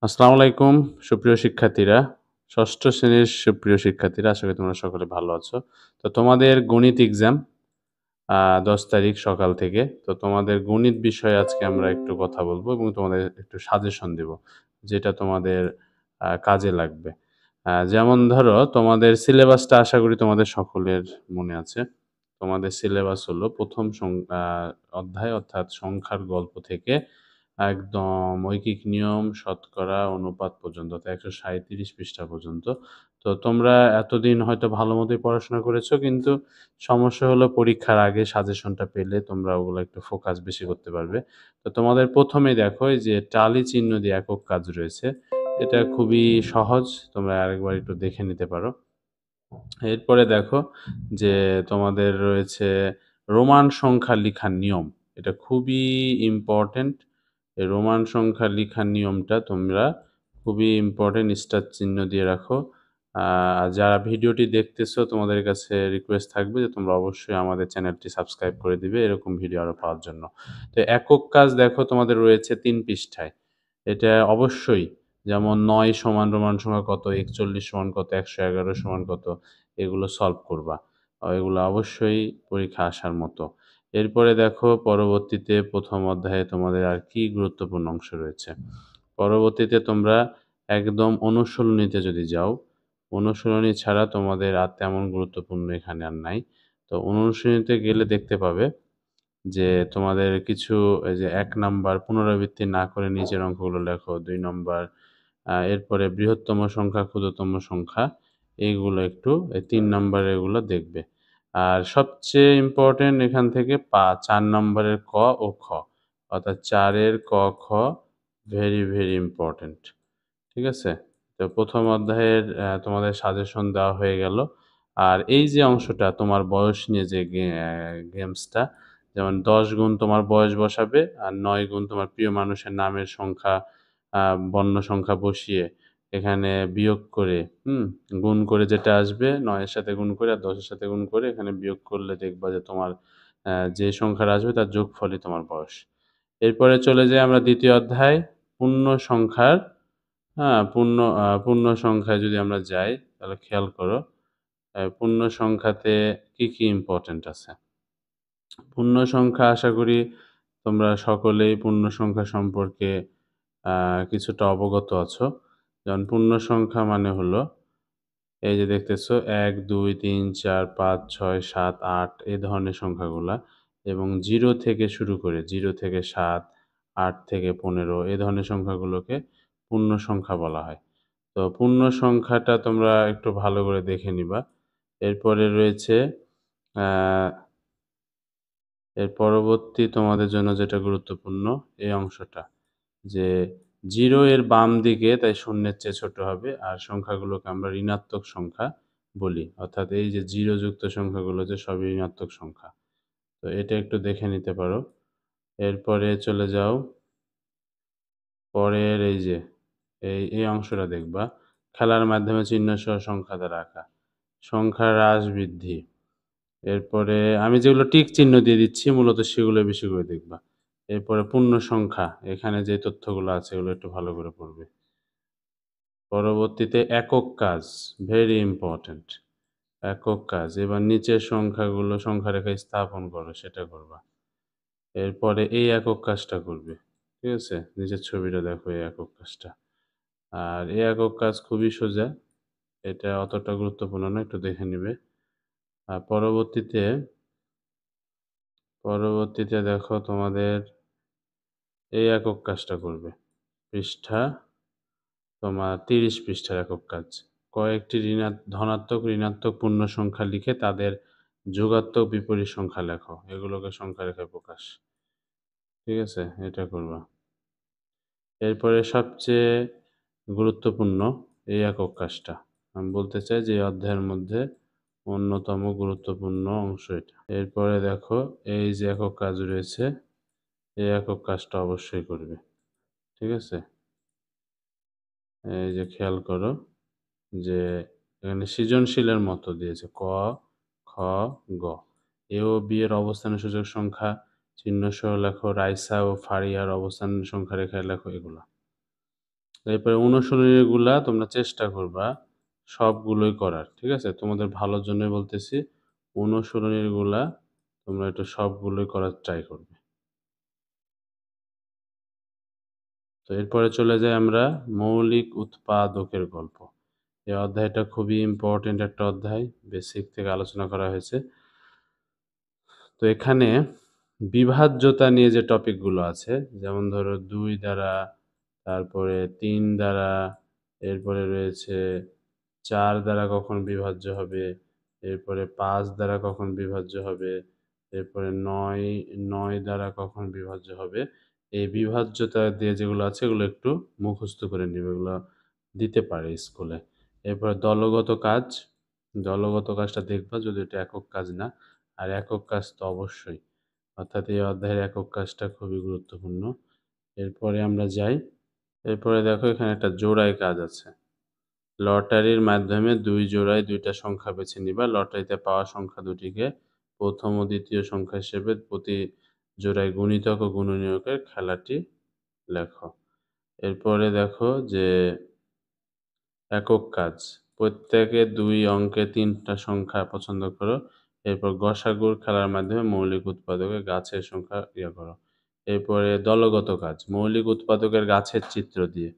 আসসালামু আলাইকুম সুপ্রিয় শিক্ষার্থীরা। ৬ষ্ঠ শ্রেণীর সুপ্রিয় শিক্ষার্থীরা, আশা করি তোমরা সকলে ভালো আছো। তো তোমাদের গণিত এক্সাম ১০ তারিখ সকাল থেকে। তো তোমাদের গণিত বিষয়ে আজকে আমরা একটু কথা বলবো এবং তোমাদের একটু সাজেশন দিব, যেটা তোমাদের কাজে লাগবে। যেমন ধরো তোমাদের সিলেবাসটা আশা করি তোমাদের সকলের মনে আছে। তোমাদের সিলেবাস হলো ১ম অধ্যায় অর্থাৎ সংখ্যার গল্প থেকে একদম ঐকিক নিয়ম, শতকরা, অনুপাত পর্যন্ত অর্থাৎ ১৩৭ পৃষ্ঠা পর্যন্ত। তো তোমরা এতদিন হয়তো ভালো মতোই পড়াশোনা করেছো, কিন্তু সমস্যা হলো পরীক্ষার আগে সাজেশনটা পেলে তোমরা ওগুলো একটু ফোকাস বেশি করতে পারবে। তো তোমাদের ১ম এই দেখো এই যে টালি চিহ্ন দিয়ে একক কাজ রয়েছে। এটা খুবই সহজ। তোমরা আরেকবার একটু দেখে নিতে পারো। এরপরে দেখো যে তোমাদের রয়েছে রোমান সংখ্যা লিখার নিয়ম। এটা খুবই ইম্পোর্টেন্ট। এই রোমান সংখ্যা লিখার নিয়মটা তোমরা খুবই ইম্পোর্টেন্ট স্টার চিহ্ন দিয়ে রাখো। আ যারা ভিডিওটি দেখতেছো তোমাদের কাছে রিকোয়েস্ট থাকবে যে তোমরা অবশ্যই আমাদের চ্যানেলটি সাবস্ক্রাইব করে দিবে এরকম ভিডিও আরো পাওয়ার জন্য। তো একক কাজ দেখো তোমাদের রয়েছে ৩ পৃষ্ঠায়। এটা অবশ্যই, যেমন ৯ সমান রোমান সংখ্যা কত, ৪১ সমান কত, ১১১ সমান কত, এগুলো সলভ করবা। এগুলো অবশ্যই পরীক্ষায় আসার মতো। এরপরে দেখো পরবর্তীতে ১ম অধ্যায়ে তোমাদের আর কি গুরুত্বপূর্ণ অংশ রয়েছে। পরবর্তীতে তোমরা একদম অনুশীলনীতে যদি যাও, অনুশীলনী ছাড়া তোমাদের আর তেমন গুরুত্বপূর্ণ এখানে আর নাই। তো অনুশীলনীতে গেলে দেখতে পাবে যে তোমাদের কিছু এই যে ১ নাম্বার পুনরাবৃত্তি না করে নিচের অঙ্কগুলো লেখো। ২ নম্বর এরপরে বৃহত্তম সংখ্যা, ক্ষুদ্রতম সংখ্যা, এইগুলো একটু ৩ নাম্বারের এগুলো দেখবে। আর সবচেয়ে ইম্পোর্টেন্ট এখান থেকে ৪ নম্বরের ক ও খ। অর্থাৎ ৪ এর ক, খ ভেরি, ভেরি ইম্পোর্টেন্ট। ঠিক আছে? তো ১ম অধ্যায়ের তোমাদের সাজেশন দেওয়া হয়ে গেল। আর এই যে অংশটা তোমার বয়স নিয়ে যে গেমসটা, যেমন ১০ গুণ তোমার বয়স বসাবে আর ৯ গুণ তোমার প্রিয় মানুষের নামের সংখ্যা, আ বর্ণ সংখ্যা বসিয়ে এখানে বিয়োগ করে, গুণ করে যেটা আসবে ৯ এর সাথে গুণ করে আর ১০ এর সাথে গুণ করে এখানে বিয়োগ করলে দেখবা যে তোমার যে সংখ্যাটা আসবে তার যোগফলই তোমার বয়স। এরপরে চলে যাই আমরা ২য় অধ্যায় পূর্ণ সংখ্যার, পূর্ণ সংখ্যায় যদি আমরা যাই তাহলে খেয়াল করো পূর্ণ সংখ্যাতে কি ইম্পোর্টেন্ট আছে। পূর্ণ সংখ্যা আশা করি তোমরা সকলেই পূর্ণ সংখ্যা সম্পর্কে আ কিছুটা অবগত আছো। যেমন পূর্ণ সংখ্যা মানে হলো এই যে দেখতেছো ১, ২, ৩, ৪, ৫, ৬, ৭, ৮ এই ধরনের সংখ্যাগুলা, এবং ০ থেকে শুরু করে ০ থেকে ৭, ৮ থেকে ১৫ এ ধরনের সংখ্যাগুলোকে পূর্ণ সংখ্যা বলা হয়। তো পূর্ণ সংখ্যাটা তোমরা একটু ভালো করে দেখে নিবা। এরপরে রয়েছে আ এর পরবর্তী তোমাদের জন্য যেটা গুরুত্বপূর্ণ এই অংশটা, যে ০ এর বাম দিকে তাই শূন্যের চেয়ে ছোট হবে আর সংখ্যাগুলোকে আমরা ঋণাত্মক সংখ্যা বলি। অর্থাৎ এই যে ০ যুক্ত সংখ্যাগুলো যে সবই ঋণাত্মক সংখ্যা। তো এটা একটু দেখে নিতে পারো। এরপরে চলে যাও পরের এই যে এই অংশটা দেখবা। খেলার মাধ্যমে চিহ্নসহ সংখ্যা দ্বারা আঁকা। সংখ্যার হ্রাস বৃদ্ধি। এরপরে আমি যেগুলো টিক চিহ্ন দিয়ে দিচ্ছি মূলত সেগুলো বেশি করে দেখবা। এরপরে পূর্ণ সংখ্যা, এখানে যে তথ্যগুলো আছে এগুলো একটু ভালো করে পড়বে। পরবর্তীতে একক কাজ, ভেরি ইম্পোর্টেন্ট। একক কাজ। এবার নিচের সংখ্যাগুলো সংখ্যারেখা স্থাপন করো, সেটা করবা। এরপরে এই একক কাজটা করবে। ঠিক আছে? নিচের ছবিটা দেখো এই একক কাজটা। আর এই একক কাজ খুবই সোজা। এটা অতটা গুরুত্বপূর্ণ না, একটু দেখে নিবে। আর পরবর্তীতে দেখো তোমাদের এই একক কাজটা করবে। পৃষ্ঠা তোমার ৩০ পৃষ্ঠার একক কাজ। কয়েকটি ধনাত্মক, ঋণাত্মক পূর্ণ সংখ্যা লিখে তাদের যোগাত্মক বিপরীত সংখ্যা লেখো। এগুলোকে সংখ্যা রেখায় প্রকাশ। ঠিক আছে? এটা করবা। এরপরে সবচেয়ে গুরুত্বপূর্ণ এই একক কাজটা। আমি বলতে চাই যে এই অধ্যায়ের মধ্যে অন্যতম গুরুত্বপূর্ণ অংশ এটা। এরপরে দেখো এই যে একক কাজ রয়েছে, এই একক কাজটা অবশ্যই করবে। ঠিক আছে? এই যে খেয়াল করো যে এখানে সৃজনশীলের মতো দিয়েছে ক, খ, গ। এ ও বি এর অবস্থানের সূচক সংখ্যা চিহ্ন সহ লেখো। রাইসা ও ফারিয়ার অবস্থান সংখ্যা রেখায় লেখো, এগুলা। এরপরে অনুশীলনীগুলা তোমরা চেষ্টা করবা সবগুলোই করার। ঠিক আছে? তোমাদের ভালোর জন্যই বলতেছি। অনুশীলনীগুলা তোমরা একটু সবগুলোই করার ট্রাই করবে। তো এরপরে চলে যাই আমরা মৌলিক উৎপাদকের গল্প। এই অধ্যায়টা খুবই ইম্পোর্টেন্ট একটা অধ্যায়। বেসিক থেকে আলোচনা করা হয়েছে। তো এখানে বিভাজ্যতা নিয়ে যে টপিকগুলো আছে, যেমন ধরো ২ দ্বারা, তারপরে ৩ দ্বারা, এরপরে রয়েছে ৪ দ্বারা কখন বিভাজ্য হবে, এরপরে ৫ দ্বারা কখন বিভাজ্য হবে, এরপরে ৯ দ্বারা কখন বিভাজ্য হবে। এই বিভাজ্যতা দিয়ে যেগুলো আছে এগুলো একটু মুখস্থ করে নিবে। এগুলো দিতে পারে স্কুলে। এরপরে দলগত কাজ। দলগত কাজটা দেখবা যদি এটা একক কাজ না। আর একক কাজ তো অবশ্যই। অর্থাৎ এই অধ্যায়ের একক কাজটা খুবই গুরুত্বপূর্ণ। এরপরে আমরা যাই। এরপরে দেখো এখানে একটা জোড়ায় কাজ আছে। লটারির মাধ্যমে ২ জোড়ায় ২ টা সংখ্যা বেছে নিবা। লটারিতে পাওয়া সংখ্যা দুটিকে প্রথম ও দ্বিতীয় সংখ্যা হিসেবে প্রতি জোড়ায় গুণিতক ও গুণনীয়কের খেলাটি লেখো। এরপরে দেখো যে একক কাজ। প্রত্যেকে ২ অঙ্কের ৩ টা সংখ্যা পছন্দ করো। এরপর গসাগুর খেলার মাধ্যমে মৌলিক উৎপাদকের গাছের সংখ্যা করো। এরপরে দলগত কাজ। মৌলিক উৎপাদকের গাছের চিত্র দিয়ে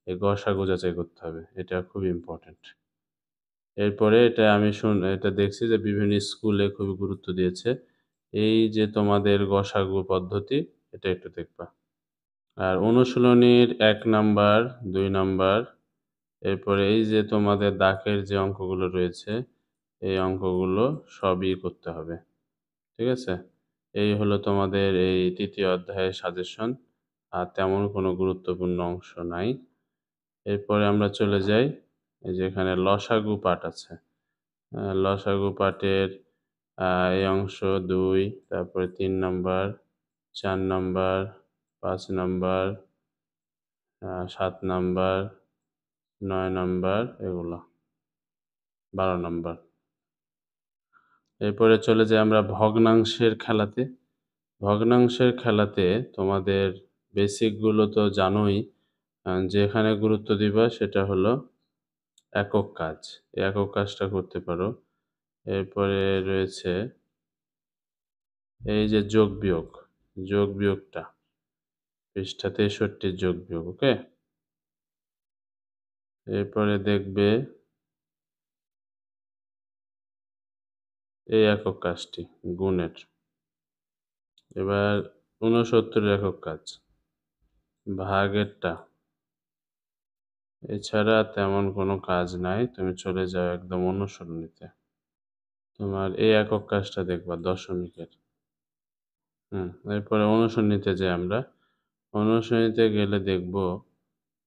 এই গসাগু যাচাই করতে হবে। এটা খুবই ইম্পোর্টেন্ট। এরপরে এটা আমি এটা দেখছি যে বিভিন্ন স্কুলে খুবই গুরুত্ব দিয়েছে। এই যে তোমাদের গসাগু পদ্ধতি, এটা একটু দেখবা। আর অনুশীলনীর ১ নাম্বার, ২ নাম্বার, এরপরে এই যে তোমাদের দাগের যে অঙ্কগুলো রয়েছে, এই অঙ্কগুলো সবই করতে হবে। ঠিক আছে? এই হলো তোমাদের এই ৩য় অধ্যায়ের সাজেশন। আর তেমন কোনো গুরুত্বপূর্ণ অংশ নাই। এরপরে আমরা চলে যাই, এই যে এখানে লসাগু পাঠ আছে। লসাগু পাঠের এই অংশ ২, তারপরে ৩ number, ৪ number, ৫ number, ৭ number, ৯ number এগুলা, ১২ নাম্বার। এরপরে চলে যাই আমরা ভগ্নাংশের খেলাতে। ভগ্নাংশের খেলাতে তোমাদের বেসিকগুলো তো জানোই। যেখানে গুরুত্ব দিবা সেটা হলো একক কাজ। এই একক কাজটা করতে পারো। এরপরে রয়েছে এই যে যোগ-বিয়োগ, যোগ-বিয়োগটা পৃষ্ঠা ৬৩ যোগ-বিয়োগ, ওকে? এরপরে দেখবে এই একক কাজটি গুণের। এবার ৬৯ এর একক কাজ, ভাগেরটা। এছাড়া তেমন কোনো কাজ নাই। তুমি চলে যাও একদম অনুশীলনীতে। তোমার এই একক কাজটা দেখবা দশমিকের। এরপরে অনুশীলনীতে যাই আমরা। অনুশীলনীতে গেলে দেখব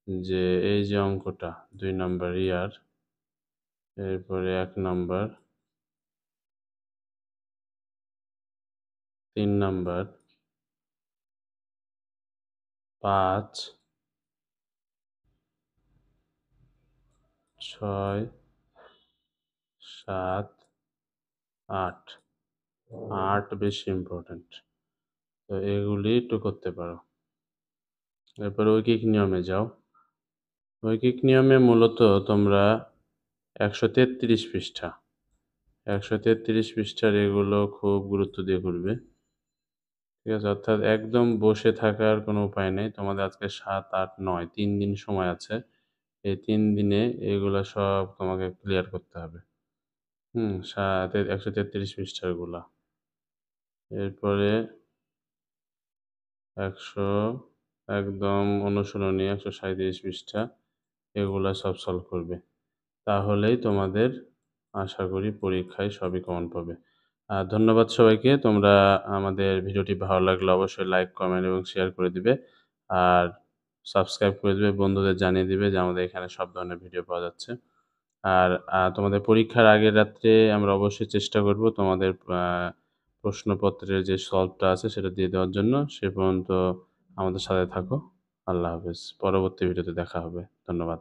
যে এই যে অঙ্কটা ২ নাম্বার ইয়ার, এরপরে ১ নাম্বার, ৩ নাম্বার, ৫, ৬, ৭, ৮। ৮ বেশি ইম্পোর্টেন্ট। তো এগুলি একটু করতে পারো। এরপর ঐকিক নিয়মে যাও। ঐকিক নিয়মে মূলত তোমরা ১৩৩ পৃষ্ঠা। ১৩৩ পৃষ্ঠার এগুলো খুব গুরুত্ব দিয়ে করবে। ঠিক আছে? অর্থাৎ একদম বসে থাকার কোনো উপায় নেই। তোমাদের আজকে ৭, ৮, ৯ ৩ দিন সময় আছে। এই ৩ দিনে এগুলা সব তোমাকে ক্লিয়ার করতে হবে। ১৩৩ পৃষ্ঠারগুলা। এরপরে ১০০ একদম অনুশীলনী ১৩৭ পৃষ্ঠা। এগুলা সব সলভ করবে। তাহলেই তোমাদের আশা করি পরীক্ষায় সবই কমন পাবে। ধন্যবাদ সবাইকে। তোমরা আমাদের ভিডিওটি ভালো লাগলে অবশ্যই লাইক, কমেন্ট এবং শেয়ার করে দিবে। আর সাবস্ক্রাইব করে দিবে, বন্ধুদের জানিয়ে দিবে যে আমাদের এখানে সব ধরনের ভিডিও পাওয়া যাচ্ছে। আর তোমাদের পরীক্ষার আগের রাত্রে আমরা অবশ্যই চেষ্টা করব তোমাদের প্রশ্নপত্রের যে সলভটা আছে সেটা দিয়ে দেওয়ার জন্য। সে পর্যন্ত আমাদের সাথে থাকো। আল্লাহ হাফেজ। পরবর্তী ভিডিওতে দেখা হবে। ধন্যবাদ।